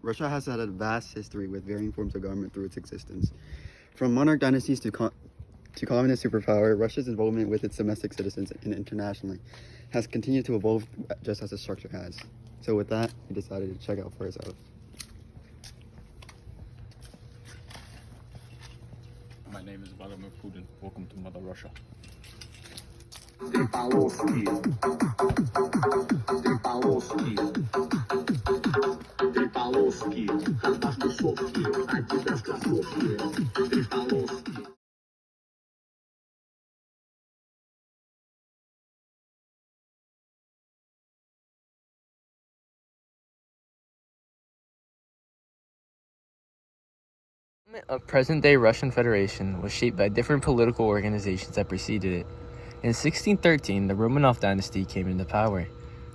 Russia has had a vast history with varying forms of government through its existence. From monarch dynasties to communist superpower, Russia's involvement with its domestic citizens and internationally has continued to evolve just as the structure has. So with that, we decided to check out for ourselves. My name is Vladimir Putin. Welcome to Mother Russia. Of present-day Russian Federation was shaped by different political organizations that preceded it. In 1613, the Romanov dynasty came into power,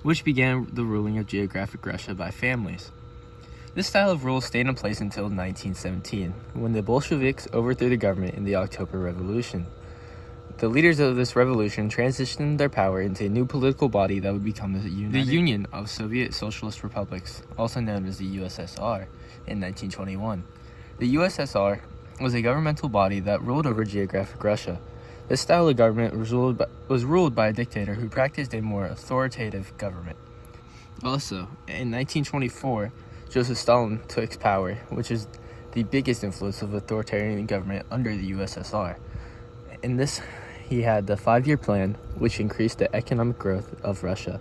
which began the ruling of geographic Russia by families. This style of rule stayed in place until 1917, when the Bolsheviks overthrew the government in the October Revolution. The leaders of this revolution transitioned their power into a new political body that would become the Union of Soviet Socialist Republics, also known as the USSR, in 1921. The USSR was a governmental body that ruled over geographic Russia. This style of government was ruled by a dictator who practiced a more authoritative government. Also, in 1924, Joseph Stalin took power, which is the biggest influence of authoritarian government under the USSR. In this, he had the 5-year plan, which increased the economic growth of Russia.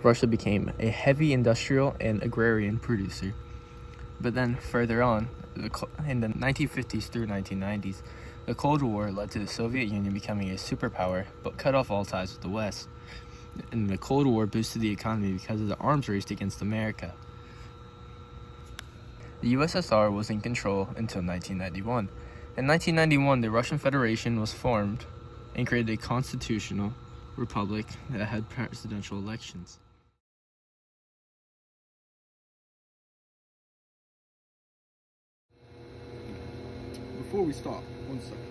Russia became a heavy industrial and agrarian producer. But then further on, in the 1950s through 1990s, the Cold War led to the Soviet Union becoming a superpower, but cut off all ties with the West. And the Cold War boosted the economy because of the arms race against America. The USSR was in control until 1991. In 1991, the Russian Federation was formed and created a constitutional republic that had presidential elections. Before we start, one second.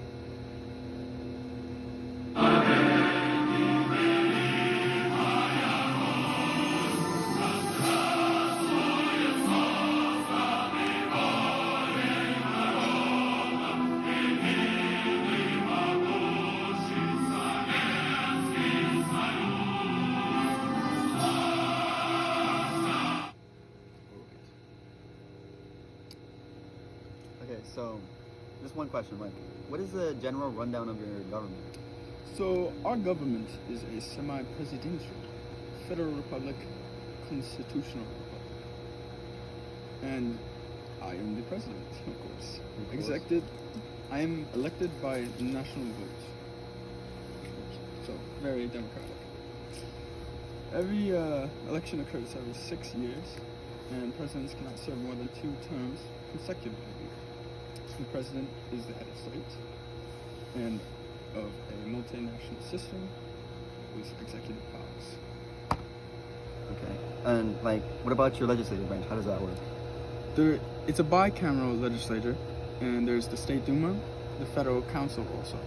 Okay, so just one question, like, what is the general rundown of your government? So, our government is a semi-presidential federal republic, constitutional republic. And I am the president, of course. I am elected by national vote. So, very democratic. Every election occurs every 6 years, and presidents cannot serve more than 2 terms consecutively. The president is the head of state and of a multinational system with executive powers. Okay, and like, what about your legislative branch? How does that work? It's a bicameral legislature, and there's the State Duma, the Federal Council also.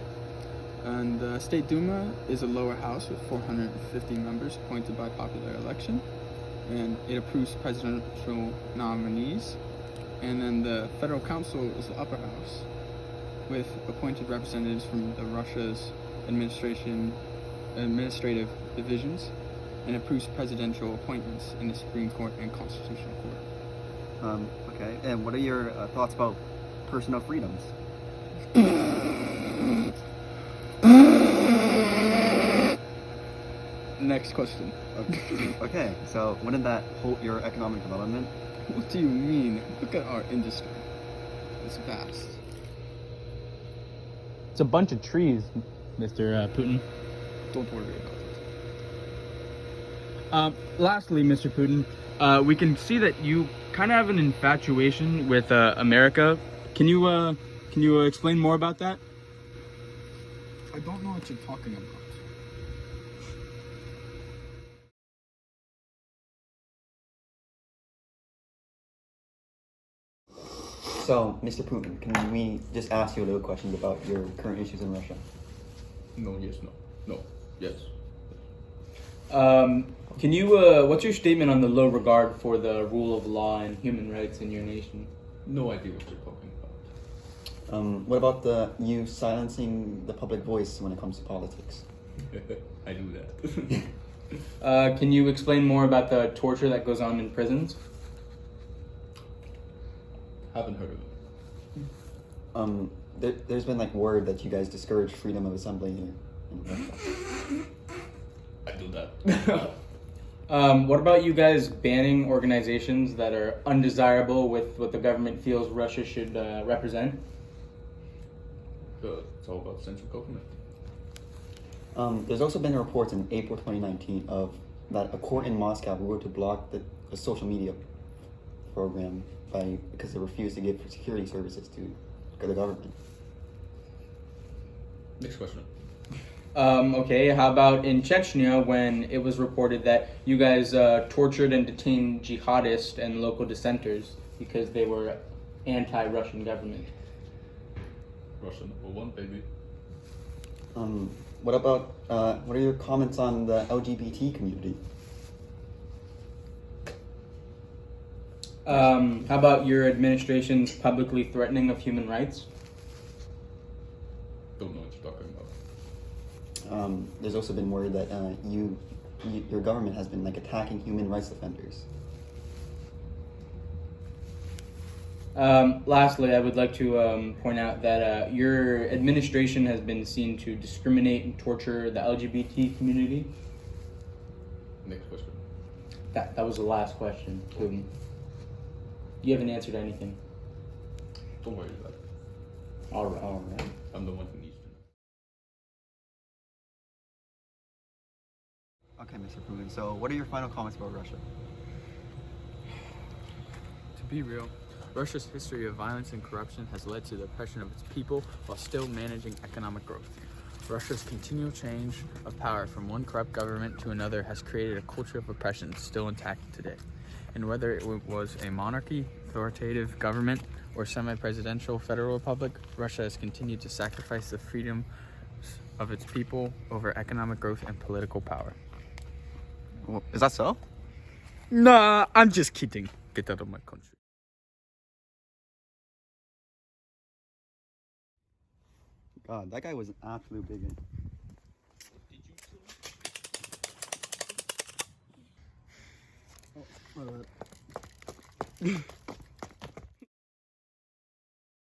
And the State Duma is a lower house with 450 members appointed by popular election, and it approves presidential nominees. And then the Federal Council is the upper house with appointed representatives from the Russia's administrative divisions, and approves presidential appointments in the Supreme Court and Constitutional Court. Okay, and what are your thoughts about personal freedoms? Next question. Okay, so wouldn't that halt your economic development? What do you mean? Look at our industry. It's vast. It's a bunch of trees, Mr. Putin. Don't worry about it. Lastly, Mr. Putin, we can see that you kind of have an infatuation with America. Can you explain more about that? I don't know what you're talking about. So, Mr. Putin, can we just ask you a little question about your current issues in Russia? No, yes, no. No, yes. Can you, what's your statement on the low regard for the rule of law and human rights in your nation? No idea what you're talking about. What about you silencing the public voice when it comes to politics? I do that. Can you explain more about the torture that goes on in prisons? Haven't heard of it. There's been like word that you guys discourage freedom of assembly here in Russia. I do that. What about you guys banning organizations that are undesirable with what the government feels Russia should represent? It's all about central government. There's also been reports in April 2019 of that a court in Moscow ruled to block the social media program because they refused to give security services to the government. Next question. Okay, how about in Chechnya when it was reported that you guys tortured and detained jihadists and local dissenters because they were anti-Russian government? Russia #1, baby. What about what are your comments on the LGBT community? How about your administration's publicly threatening of human rights? Don't know what you're talking about. There's also been word that your government has been like attacking human rights defenders. Lastly, I would like to point out that your administration has been seen to discriminate and torture the LGBT community. Next question. That was the last question, Putin. You haven't answered anything. Don't worry about it. All right. I'm the one who needs to know. Okay, Mr. Putin. So, what are your final comments about Russia? To be real, Russia's history of violence and corruption has led to the oppression of its people while still managing economic growth. Russia's continual change of power from one corrupt government to another has created a culture of oppression still intact today. And whether it was a monarchy, authoritative government, or semi-presidential federal republic, Russia has continued to sacrifice the freedom of its people over economic growth and political power. Well, is that so? Nah, I'm just kidding. Get out of my country. God, that guy was an absolute bigot. Alright.